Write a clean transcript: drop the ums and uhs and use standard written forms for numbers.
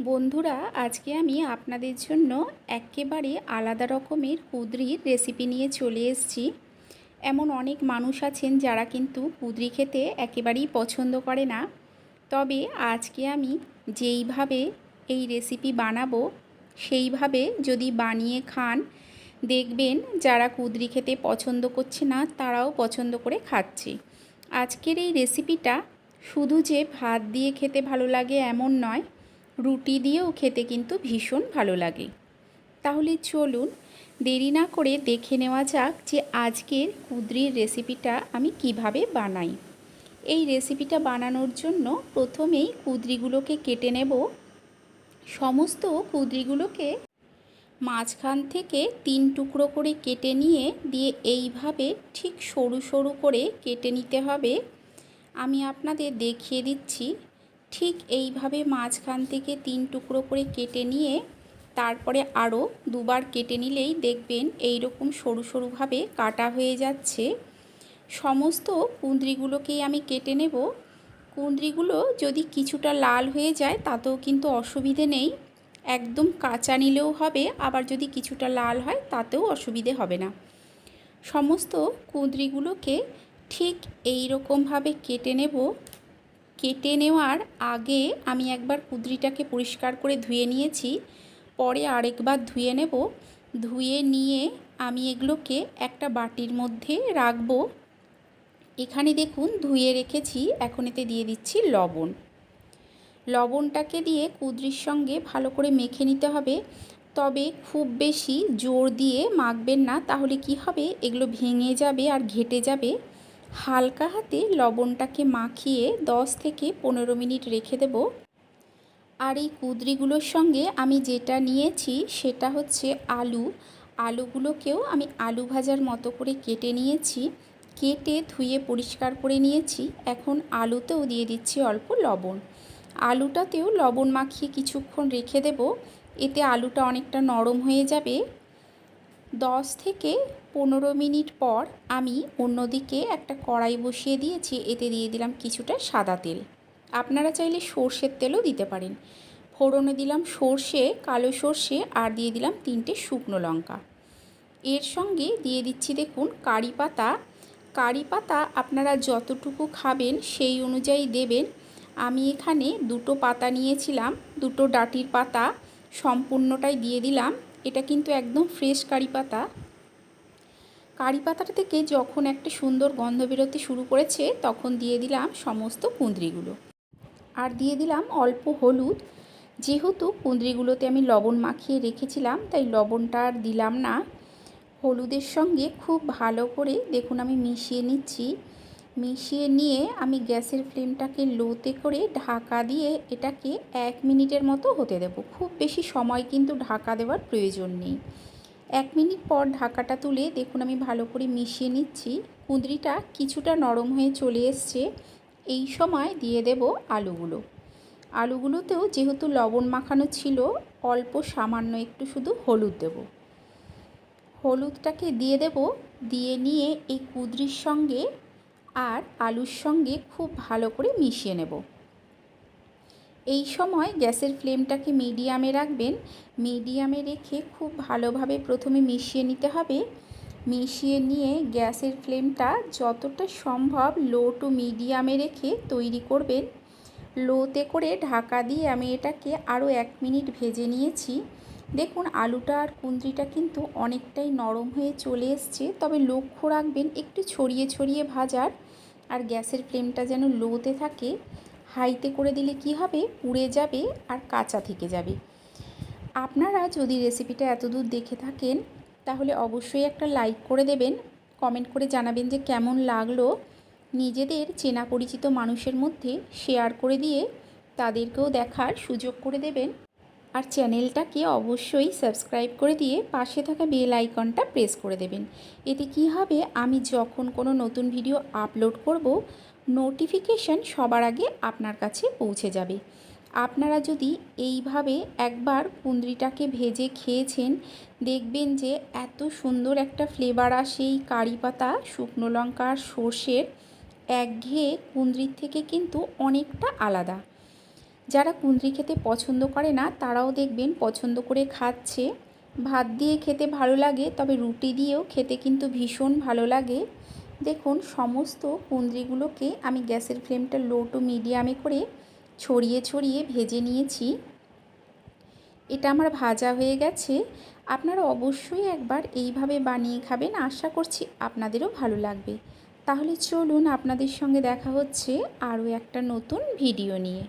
বন্ধুরা, আজকে আমি আপনাদের জন্য একেবারে আলাদা রকমের কুঁদরির রেসিপি নিয়ে চলে এসেছি। এমন অনেক মানুষ আছেন যারা কিন্তু কুঁদরি খেতে একেবারেই পছন্দ করে না। তবে আজকে আমি যেইভাবে এই রেসিপি বানাবো সেইভাবে যদি বানিয়ে খান, দেখবেন যারা কুঁদরি খেতে পছন্দ করছে না তারাও পছন্দ করে খাচ্ছে। আজকের এই রেসিপিটা শুধু যে ভাত দিয়ে খেতে ভালো লাগে এমন নয়, রুটি দিয়েও খেতে কিন্তু ভীষণ ভালো লাগে। তাহলে চলুন দেরি না করে দেখে নেওয়া যাক যে আজকের কুঁদরির রেসিপিটা আমি কিভাবে বানাই। এই রেসিপিটা বানানোর জন্য প্রথমেই কুঁদরিগুলোকে কেটে নেব। সমস্ত কুঁদরিগুলোকে মাঝখান থেকে 3 টুকরো করে কেটে নিয়ে দিয়ে এইভাবে ঠিক সরু সরু করে কেটে নিতে হবে। আমি আপনাদের দেখিয়ে দিচ্ছি। ঠিক এইভাবে মাঝখান থেকে 3 টুকরো করে কেটে নিয়ে তারপরে আরও দুবার কেটে নিলেই দেখবেন এই রকম সরু সরুভাবে কাটা হয়ে যাচ্ছে। সমস্ত কুঁদরিগুলোকেই আমি কেটে নেব। কুঁদরিগুলো যদি কিছুটা লাল হয়ে যায় তাতেও কিন্তু অসুবিধে নেই, একদম কাঁচা নিলেও হবে, আবার যদি কিছুটা লাল হয় তাতেও অসুবিধে হবে না। সমস্ত কুঁদরিগুলোকে ঠিক এই রকমভাবে কেটে নেব। কেটে নেওয়ার আগে আমি একবার কুঁদরিটাকে পরিষ্কার করে ধুয়ে নিয়েছি, পরে আরেকবার ধুয়ে নেব। ধুয়ে নিয়ে আমি এগুলোকে একটা বাটির মধ্যে রাখবো। এখানে দেখুন ধুয়ে রেখেছি, এখন এতে দিয়ে দিচ্ছি লবণ। লবণটাকে দিয়ে কুঁদরির সঙ্গে ভালো করে মেখে নিতে হবে। তবে খুব বেশি জোর দিয়ে মাখবেন না, তাহলে কি হবে, এগুলো ভেঙে যাবে আর ঘেটে যাবে। হালকা হাতে লবণটাকে মাখিয়ে 10 থেকে 15 মিনিট রেখে দেব। আর এই কুঁদরিগুলোর সঙ্গে আমি যেটা নিয়েছি সেটা হচ্ছে আলু। আলুগুলোকেও আমি আলু ভাজার মতো করে কেটে নিয়েছি, কেটে ধুয়ে পরিষ্কার করে নিয়েছি। এখন আলুতেও দিয়ে দিচ্ছি অল্প লবণ। আলুটাতেও লবণ মাখিয়ে কিছুক্ষণ রেখে দেব, এতে আলুটা অনেকটা নরম হয়ে যাবে। 10 থেকে 15 মিনিট পর আমি অন্যদিকে একটা কড়াই বসিয়ে দিয়েছি, এতে দিয়ে দিলাম কিছুটা সাদা তেল। আপনারা চাইলে সর্ষের তেলও দিতে পারেন। ফোড়নে দিলাম সর্ষে, কালো সর্ষে, আর দিয়ে দিলাম 3টে শুকনো লঙ্কা। এর সঙ্গে দিয়ে দিচ্ছি দেখুন কারি পাতা। কারি পাতা আপনারা যতটুকু খাবেন সেই অনুযায়ী দেবেন। আমি এখানে 2টো পাতা নিয়েছিলাম, 2টো ডাঁটির পাতা সম্পূর্ণটাই দিয়ে দিলাম। এটা কিন্তু একদম ফ্রেশ কারি পাতা। কারি পাতাটা থেকে যখন একটা সুন্দর গন্ধ বেরোতে শুরু করেছে তখন দিয়ে দিলাম সমস্ত কুঁদরিগুলো, আর দিয়ে দিলাম অল্প হলুদ। যেহেতু কুঁদরিগুলোতে আমি লবণ মাখিয়ে রেখেছিলাম তাই লবণটা আর দিলাম না। হলুদের সঙ্গে খুব ভালো করে দেখুন আমি মিশিয়ে নিচ্ছি। মিশিয়ে নিয়ে আমি গ্যাসের ফ্লেমটাকে লোতে করে ঢাকা দিয়ে এটাকে 1 মিনিটের মতো হতে দেব। খুব বেশি সময় কিন্তু ঢাকা দেওয়ার প্রয়োজন নেই। 1 মিনিট পর ঢাকাটা তুলে দেখুন আমি ভালো করে মিশিয়ে নিচ্ছি। কুঁদরিটা কিছুটা নরম হয়ে চলে এসছে। এই সময় দিয়ে দেব আলুগুলো। আলুগুলোতেও যেহেতু লবণ মাখানো ছিল, অল্প সামান্য একটু শুধু হলুদ দেব। হলুদটাকে দিয়ে দেব, দিয়ে নিয়ে এই কুঁদরির সঙ্গে আর আলুর সঙ্গে খুব ভালো করে মিশিয়ে নেব। এই সময় গ্যাসের ফ্লেমটাকে মিডিয়ামে রাখবেন। মিডিয়ামে রেখে খুব ভালোভাবে প্রথমে মিশিয়ে নিতে হবে। মিশিয়ে নিয়ে গ্যাসের ফ্লেমটা যতটা সম্ভব লো টু মিডিয়ামে রেখে তৈরি করবেন। লোতে করে ঢাকা দিয়ে আমি এটাকে আরও 1 মিনিট ভেজে নিয়েছি। দেখুন আলুটা আর কুঁদরিটা কিন্তু অনেকটাই নরম হয়ে চলে এসছে, তবে লক্ষ্য রাখবেন একটু ছড়িয়ে ছড়িয়ে ভাজার, আর গ্যাসের ফ্লেমটা যেন লোতে থাকে। হাইতে করে দিলে কি হবে, পুড়ে যাবে আর কাঁচা থেকে যাবে। আপনারা যদি রেসিপিটা এতদূর দেখে থাকেন তাহলে অবশ্যই একটা লাইক করে দেবেন, কমেন্ট করে জানাবেন যে কেমন লাগলো। নিজেদের চেনা পরিচিত মানুষের মধ্যে শেয়ার করে দিয়ে তাদেরকেও দেখার সুযোগ করে দেবেন। আর চ্যানেলটাকে অবশ্যই সাবস্ক্রাইব করে দিয়ে পাশে থাকা বেল আইকনটা প্রেস করে দেবেন। এতে কি হবে, আমি যখন কোনো নতুন ভিডিও আপলোড করব নোটিফিকেশান সবার আগে আপনার কাছে পৌঁছে যাবে। আপনারা যদি এইভাবে একবার কুঁদরিটাকে ভেজে খেয়েছেন, দেখবেন যে এত সুন্দর একটা ফ্লেভার আসে এই কারি পাতা, শুকনো লঙ্কা আর সর্ষের। একঘেয়ে কুঁদরির থেকে কিন্তু অনেকটা আলাদা। যারা কুঁদরি খেতে পছন্দ করে না তারাও দেখবেন পছন্দ করে খাচ্ছে। ভাত দিয়ে খেতে ভালো লাগে, তবে রুটি দিয়েও খেতে কিন্তু ভীষণ ভালো লাগে। দেখুন সমস্ত কুঁদরিগুলোকে আমি গ্যাসের ফ্লেমটা লো টু মিডিয়ামে করে ছড়িয়ে ছড়িয়ে ভেজে নিয়েছি। এটা আমার ভাজা হয়ে গেছে। আপনারা অবশ্যই একবার এইভাবে বানিয়ে খাবেন, আশা করছি আপনাদেরও ভালো লাগবে। তাহলে চলুন, আপনাদের সঙ্গে দেখা হচ্ছে আরও একটা নতুন ভিডিও নিয়ে।